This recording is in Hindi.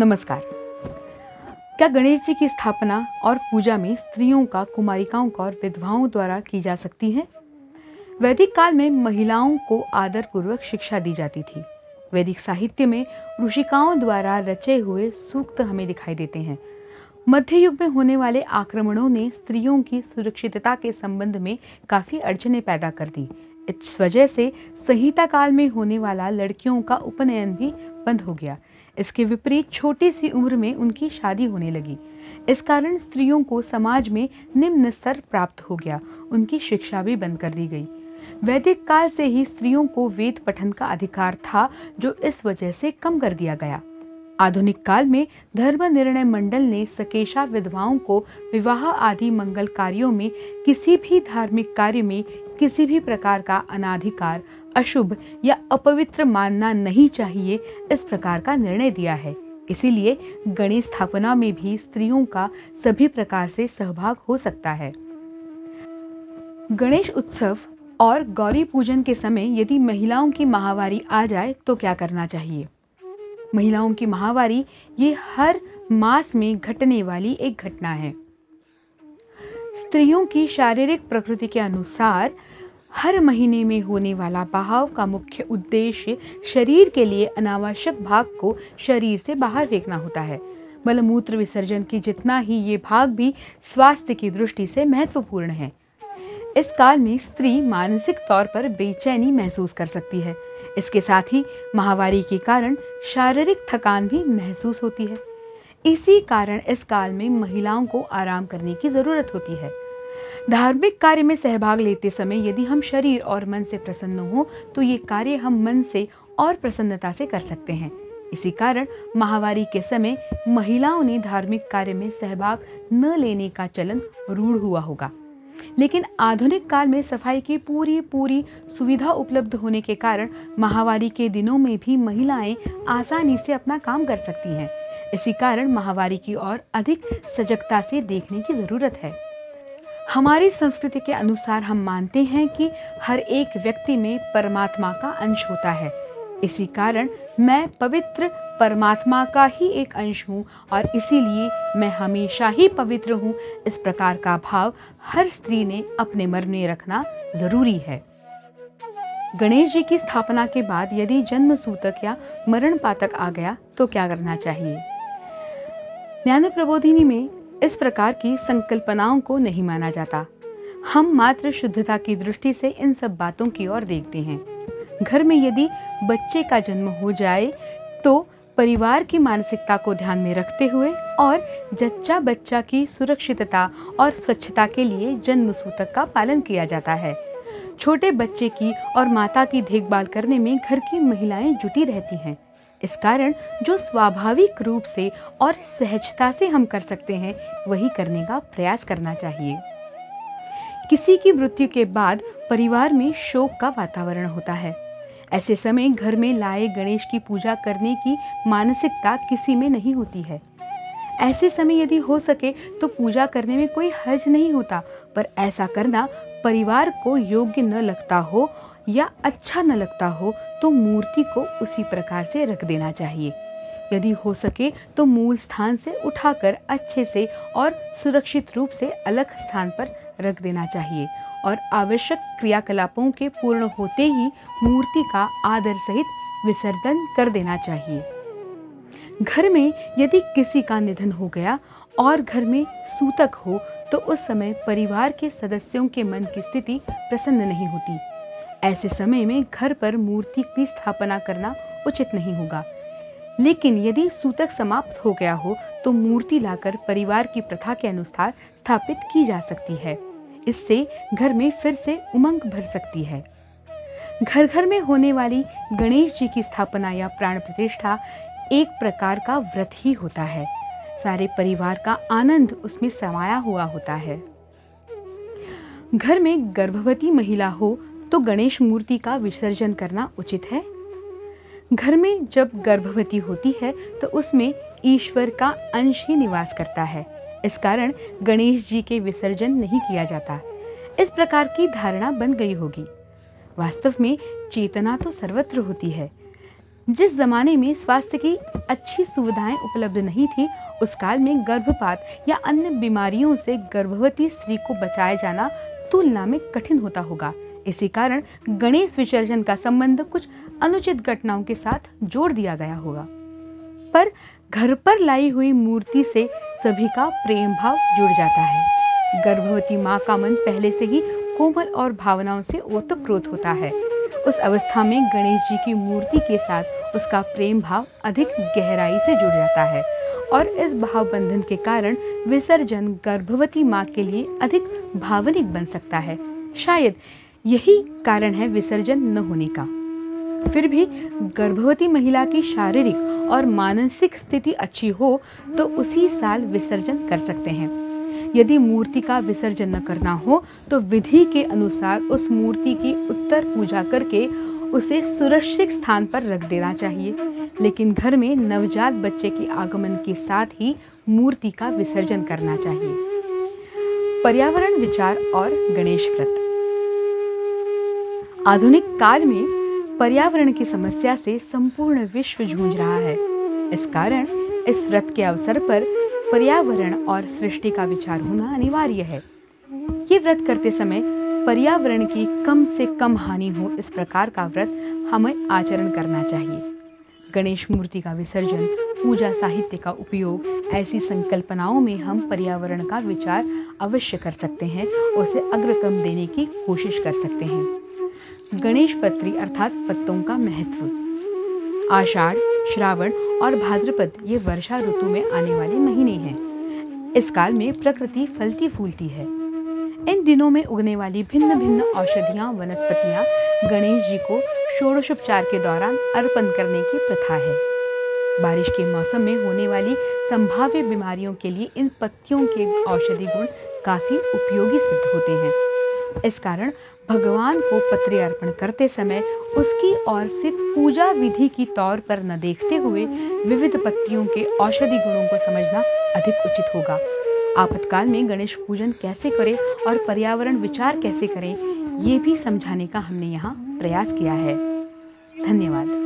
नमस्कार। क्या गणेश जी की स्थापना और पूजा में स्त्रियों का, कुमारिकाओं का और विधवाओं द्वारा की जा सकती है? वैदिक काल में महिलाओं को आदर पूर्वक शिक्षा दी जाती थी। वैदिक साहित्य में ऋषिकाओं द्वारा रचे हुए सूक्त हमें दिखाई देते हैं। मध्य युग में होने वाले आक्रमणों ने स्त्रियों की सुरक्षितता के संबंध में काफी अड़चनें पैदा कर दी। इस वजह से संहिता काल में होने वाला लड़कियों का उपनयन भी बंद हो गया। इसके विपरीत छोटी सी उम्र में उनकी शादी होने लगी। इस कारण स्त्रियों को समाज में निम्न स्तर प्राप्त हो गया। उनकी शिक्षा भी बंद कर दी गई। वैदिक काल से ही स्त्रियों को वेद पठन का अधिकार था, जो इस वजह से कम कर दिया गया। आधुनिक काल में धर्म निर्णय मंडल ने सकेशा विधवाओं को विवाह आदि मंगल कार्यों में, किसी भी धार्मिक कार्य में किसी भी प्रकार का अनाधिकार, अशुभ या अपवित्र मानना नहीं चाहिए, इस प्रकार का निर्णय दिया है। इसीलिए गणेश स्थापना में भी स्त्रियों का सभी प्रकार से सहभाग हो सकता है। गणेश उत्सव और गौरी पूजन के समय यदि महिलाओं की माहवारी आ जाए तो क्या करना चाहिए? महिलाओं की माहवारी ये हर मास में घटने वाली एक घटना है। स्त्रियों की शारीरिक प्रकृति के अनुसार हर महीने में होने वाला बहाव का मुख्य उद्देश्य शरीर के लिए अनावश्यक भाग को शरीर से बाहर फेंकना होता है। मलमूत्र विसर्जन की जितना ही ये भाग भी स्वास्थ्य की दृष्टि से महत्वपूर्ण है। इस काल में स्त्री मानसिक तौर पर बेचैनी महसूस कर सकती है। इसके साथ ही माहवारी के कारण शारीरिक थकान भी महसूस होती है। इसी कारण इस काल में महिलाओं को आराम करने की जरूरत होती है। धार्मिक कार्य में सहभाग लेते समय यदि हम शरीर और मन से प्रसन्न हो तो ये कार्य हम मन से और प्रसन्नता से कर सकते हैं। इसी कारण माहवारी के समय महिलाओं ने धार्मिक कार्य में सहभाग न लेने का चलन रूढ़ हुआ होगा। लेकिन आधुनिक काल में सफाई की पूरी सुविधा उपलब्ध होने के कारण माहवारी के दिनों में भी महिलाएं आसानी से अपना काम कर सकती हैं। इसी कारण माहवारी की ओर अधिक सजगता से देखने की जरूरत है। हमारी संस्कृति के अनुसार हम मानते हैं कि हर एक व्यक्ति में परमात्मा का अंश होता है। इसी कारण मैं पवित्र परमात्मा का ही एक अंश हूँ और इसीलिए मैं हमेशा ही पवित्र हूँ, इस प्रकार का भाव हर स्त्री ने अपने मन में रखना जरूरी है। गणेश जी की स्थापना के बाद यदि जन्म सूतक या मरण पातक आ गया तो क्या करना चाहिए? ज्ञान प्रबोधिनी में इस प्रकार की संकल्पनाओं को नहीं माना जाता। हम मात्र शुद्धता की दृष्टि से इन सब बातों की ओर देखते हैं। घर में यदि बच्चे का जन्म हो जाए तो परिवार की मानसिकता को ध्यान में रखते हुए और जच्चा बच्चा की सुरक्षितता और स्वच्छता के लिए जन्म सूतक का पालन किया जाता है। छोटे बच्चे की और माता की देखभाल करने में घर की महिलाएं जुटी रहती हैं। इस कारण जो स्वाभाविक रूप से और सहजता से हम कर सकते हैं वही करने का प्रयास करना चाहिए। किसी की मृत्यु के बाद परिवार में शोक का वातावरण होता है। ऐसे समय घर में लाए गणेश की पूजा करने की मानसिकता किसी में नहीं होती है। ऐसे समय यदि हो सके तो पूजा करने में कोई हर्ज नहीं होता, पर ऐसा करना परिवार को योग्य न लगता हो या अच्छा न लगता हो तो मूर्ति को उसी प्रकार से रख देना चाहिए। यदि हो सके तो मूल स्थान से उठाकर अच्छे से और सुरक्षित रूप से अलग स्थान पर रख देना चाहिए और आवश्यक क्रियाकलापों के पूर्ण होते ही मूर्ति का आदर सहित विसर्जन कर देना चाहिए। घर में यदि किसी का निधन हो गया और घर में सूतक हो तो उस समय परिवार के सदस्यों के मन की स्थिति प्रसन्न नहीं होती। ऐसे समय में घर पर मूर्ति की स्थापना करना उचित नहीं होगा। लेकिन यदि सूतक समाप्त हो गया हो तो मूर्ति लाकर परिवार की प्रथा के अनुसार स्थापित की जा सकती है। इससे घर में फिर से उमंग भर सकती है। घर घर में होने वाली गणेश जी की स्थापना या प्राण प्रतिष्ठा एक प्रकार का व्रत ही होता है। सारे परिवार का आनंद उसमें समाया हुआ होता है। घर में गर्भवती महिला हो तो गणेश मूर्ति का विसर्जन करना उचित है। घर में जब गर्भवती होती है तो उसमें ईश्वर का अंश ही निवास करता है। इस कारण गणेश जी के विसर्जन नहीं किया जाता। इस प्रकार की धारणा बन गई होगी। वास्तव में चेतना तो सर्वत्र होती है। जिस जमाने में स्वास्थ्य की अच्छी सुविधाएं उपलब्ध नहीं थी, उस काल में गर्भपात या अन्य बीमारियों से गर्भवती स्त्री को बचाया जाना तुलना में कठिन होता होगा। इसी कारण गणेश विसर्जन का संबंध कुछ अनुचित घटनाओं के साथ जोड़ दिया गया होगा। पर घर पर लाई हुई मूर्ति से सभी का प्रेम भाव जुड़ जाता है। गर्भवती माँ का मन पहले से ही कोमल और भावनाओं से ओतप्रोत होता है। उस अवस्था में गणेश जी की मूर्ति के साथ उसका प्रेम भाव अधिक गहराई से जुड़ जाता है और इस भाव बंधन के कारण विसर्जन गर्भवती माँ के लिए अधिक भावनिक बन सकता है। शायद यही कारण है विसर्जन न होने का। फिर भी गर्भवती महिला की शारीरिक और मानसिक स्थिति अच्छी हो तो उसी साल विसर्जन कर सकते हैं। यदि मूर्ति का विसर्जन न करना हो तो विधि के अनुसार उस मूर्ति की उत्तर पूजा करके उसे सुरक्षित स्थान पर रख देना चाहिए। लेकिन घर में नवजात बच्चे के आगमन के साथ ही मूर्ति का विसर्जन करना चाहिए। पर्यावरण विचार और गणेश व्रत। आधुनिक काल में पर्यावरण की समस्या से संपूर्ण विश्व जूझ रहा है। इस कारण इस व्रत के अवसर पर पर्यावरण और सृष्टि का विचार होना अनिवार्य है। ये व्रत करते समय पर्यावरण की कम से कम हानि हो, इस प्रकार का व्रत हमें आचरण करना चाहिए। गणेश मूर्ति का विसर्जन, पूजा साहित्य का उपयोग, ऐसी संकल्पनाओं में हम पर्यावरण का विचार अवश्य कर सकते हैं, उसे अग्रक्रम देने की कोशिश कर सकते हैं। गणेश पत्री अर्थात पत्तों का महत्व। आषाढ़, श्रावण और भाद्रपद ये वर्षा ऋतु में आने वाले महीने हैं। इस काल में प्रकृति फलती फूलती है। इन दिनों में उगने वाली भिन्न भिन्न औषधियां, वनस्पतियां गणेश जी को षोडशोपचार के दौरान अर्पण करने की प्रथा है। बारिश के मौसम में होने वाली संभाव्य बीमारियों के लिए इन पत्तियों के औषधि गुण काफी उपयोगी सिद्ध होते हैं। इस कारण भगवान को पत्री अर्पण करते समय उसकी और सिर्फ पूजा विधि की तौर पर न देखते हुए विविध पत्तियों के औषधि गुणों को समझना अधिक उचित होगा। आपातकाल में गणेश पूजन कैसे करें और पर्यावरण विचार कैसे करें, ये भी समझाने का हमने यहाँ प्रयास किया है। धन्यवाद।